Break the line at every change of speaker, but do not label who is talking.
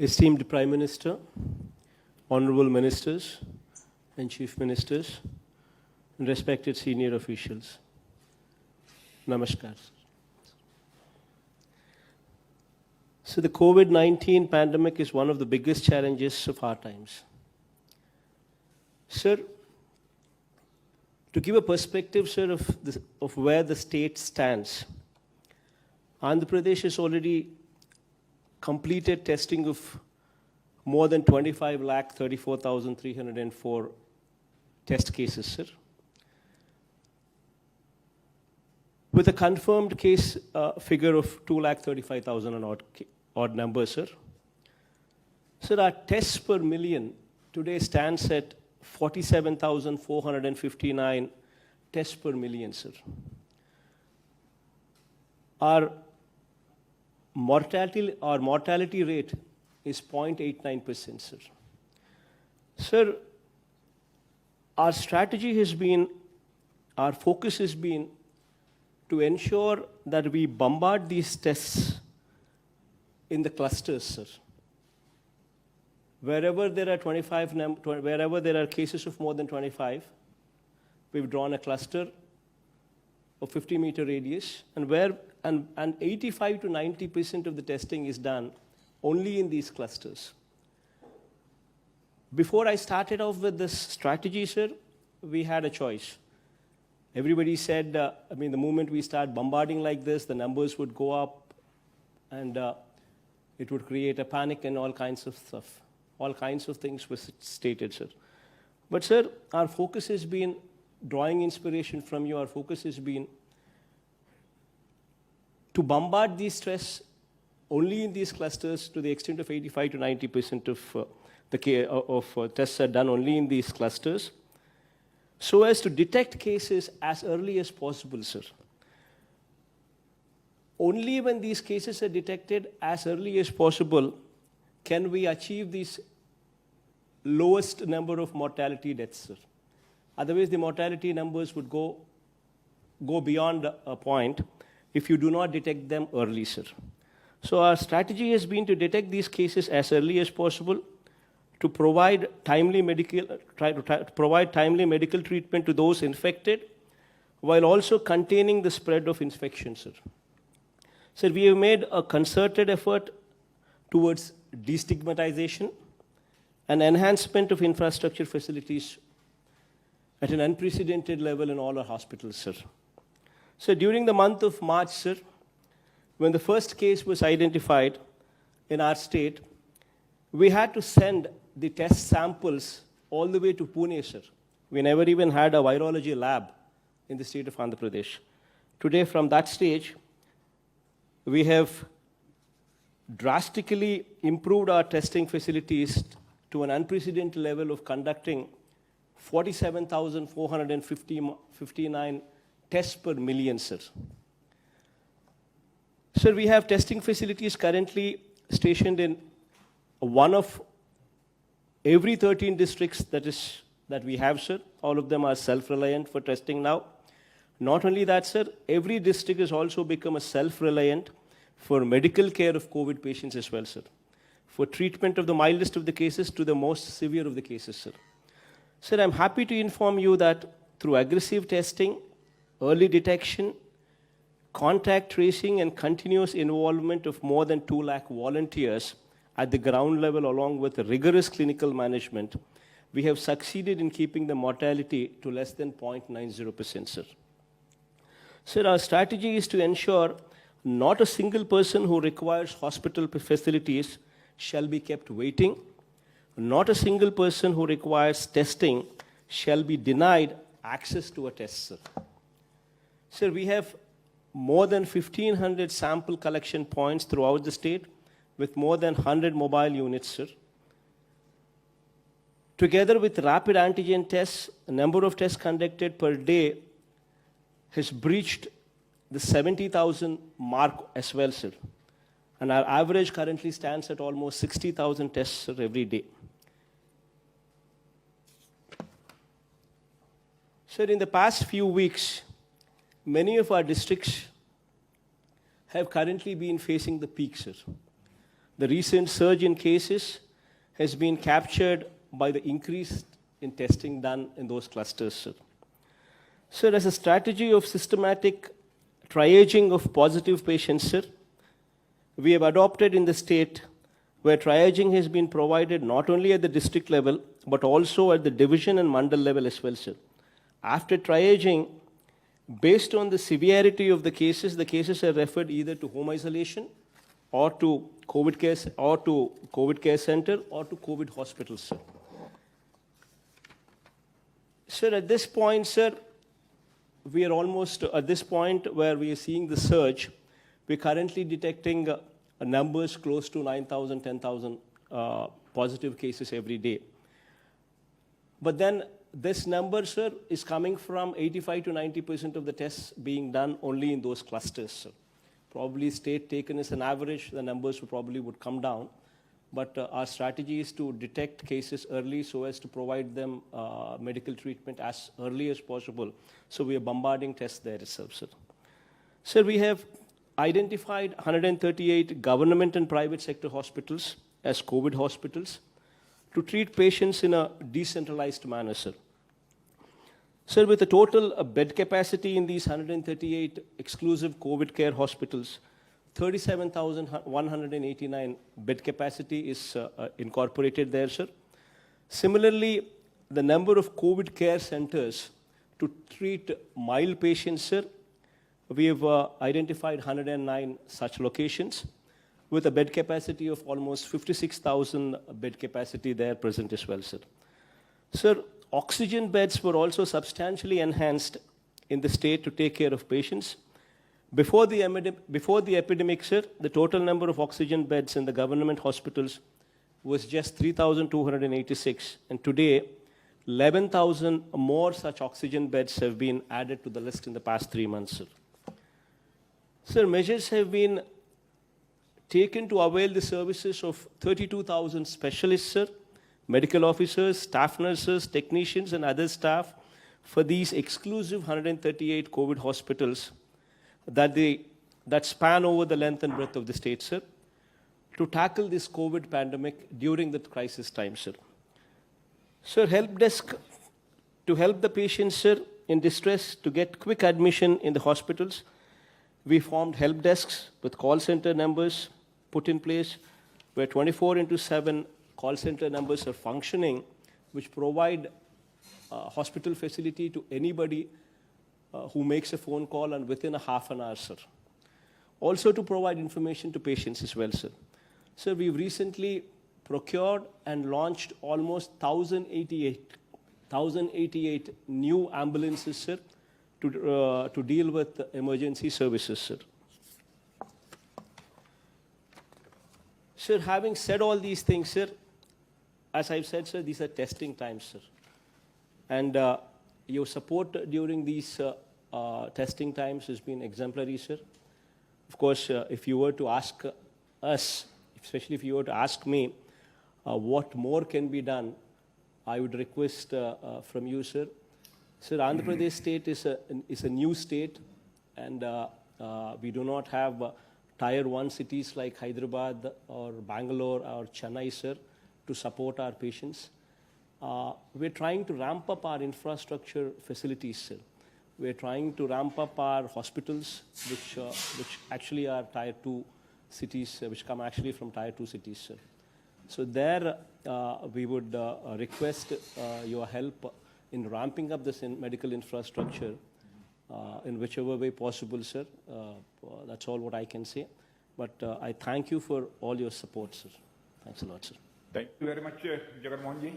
Esteemed Prime Minister, Honorable Ministers and Chief Ministers, and respected senior officials, Namaskar. So the COVID-19 pandemic is one of the biggest challenges of our times. Sir, to give a perspective, sir, of where the state stands, Andhra Pradesh has already completed testing of more than 25,34,304 test cases, sir. With a confirmed case figure of 2,35,000 and odd numbers, sir. Sir, our tests per million today stands at 47,459 tests per million, sir. Our mortality rate is 0.89%, sir. Sir, our strategy has been, our focus has been to ensure that we bombard these tests in the clusters, sir. Wherever there are wherever there are cases of more than 25, we've drawn a cluster of 50-meter radius, and 85 to 90% of the testing is done only in these clusters. Before I started off with this strategy, sir, we had a choice. Everybody said, the moment we start bombarding like this, the numbers would go up, and it would create a panic and all kinds of stuff. All kinds of things were stated, sir. But, sir, our focus has been drawing inspiration from you. Our focus has been to bombard these tests only in these clusters to the extent of 85 to 90% of tests are done only in these clusters, so as to detect cases as early as possible, sir. Only when these cases are detected as early as possible can we achieve this lowest number of mortality deaths, sir. Otherwise, the mortality numbers would go beyond a point if you do not detect them early, sir. So our strategy has been to detect these cases as early as possible, to provide timely medical treatment to those infected, while also containing the spread of infection, sir. Sir, we have made a concerted effort towards destigmatization and enhancement of infrastructure facilities at an unprecedented level in all our hospitals, sir. So during the month of March, sir, when the first case was identified in our state, we had to send the test samples all the way to Pune, sir. We never even had a virology lab in the state of Andhra Pradesh. Today, from that stage, we have drastically improved our testing facilities to an unprecedented level of conducting 47,459 tests per million, sir. Sir, we have testing facilities currently stationed in one of every 13 districts that we have, sir. All of them are self-reliant for testing now. Not only that, sir, every district has also become a self-reliant for medical care of COVID patients as well, sir. For treatment of the mildest of the cases to the most severe of the cases, sir. Sir, I'm happy to inform you that through aggressive testing, early detection, contact tracing, and continuous involvement of more than 2 lakh volunteers at the ground level, along with rigorous clinical management, we have succeeded in keeping the mortality to less than 0.90%, sir. Sir, our strategy is to ensure not a single person who requires hospital facilities shall be kept waiting. Not a single person who requires testing shall be denied access to a test, sir. Sir, we have more than 1,500 sample collection points throughout the state with more than 100 mobile units, sir. Together with rapid antigen tests, the number of tests conducted per day has breached the 70,000 mark as well, sir. And our average currently stands at almost 60,000 tests, sir, every day. Sir, in the past few weeks, many of our districts have currently been facing the peak, sir. The recent surge in cases has been captured by the increase in testing done in those clusters, sir. Sir, as a strategy of systematic triaging of positive patients, sir, we have adopted in the state where triaging has been provided not only at the district level, but also at the division and mandal level as well, sir. After triaging, based on the severity of the cases are referred either to home isolation or to COVID care center or to COVID hospital, sir. Sir, at this point, sir, we are almost at this point where we are seeing the surge. We're currently detecting numbers close to 9,000, 10,000 positive cases every day. But then this number, sir, is coming from 85 to 90% of the tests being done only in those clusters, sir. Probably state taken as an average, the numbers would come down. But our strategy is to detect cases early so as to provide them medical treatment as early as possible. So we are bombarding tests there itself, sir. Sir, we have identified 138 government and private sector hospitals as COVID hospitals to treat patients in a decentralized manner, sir. Sir, with a total bed capacity in these 138 exclusive COVID care hospitals, 37,189 bed capacity is incorporated there, sir. Similarly, the number of COVID care centers to treat mild patients, sir, we have identified 109 such locations with a bed capacity of almost 56,000 bed capacity there present as well, sir. Sir, oxygen beds were also substantially enhanced in the state to take care of patients. Before the epidemic, sir, the total number of oxygen beds in the government hospitals was just 3,286. And today, 11,000 more such oxygen beds have been added to the list in the past 3 months, sir. Sir, measures have been taken to avail the services of 32,000 specialists, sir, medical officers, staff nurses, technicians, and other staff for these exclusive 138 COVID hospitals that span over the length and breadth of the state, sir, to tackle this COVID pandemic during the crisis time, sir. Sir, help desk to help the patients, sir, in distress to get quick admission in the hospitals. We formed help desks with call center numbers put in place where 24/7 call center numbers are functioning, which provide hospital facility to anybody who makes a phone call and within a half an hour, sir. Also to provide information to patients as well, sir. Sir, we've recently procured and launched almost 1,088 new ambulances, sir, to deal with emergency services, sir. Sir, having said all these things, sir, as I've said, sir, these are testing times, sir. And your support during these testing times has been exemplary, sir. Of course, if you were to ask us, especially if you were to ask me what more can be done, I would request from you, sir. Sir, Andhra Pradesh state is a new state, and we do not have tier 1 cities like Hyderabad or Bangalore or Chennai, sir, to support our patients. We're trying to ramp up our infrastructure facilities, sir. We're trying to ramp up our hospitals, which actually are tier 2 cities, which come actually from tier 2 cities, sir. So there, we would request your help in ramping up this medical infrastructure in whichever way possible, sir. That's all what I can say. But I thank you for all your support, sir. Thanks a lot, sir.
Thank you very much, Jagan Mohan ji.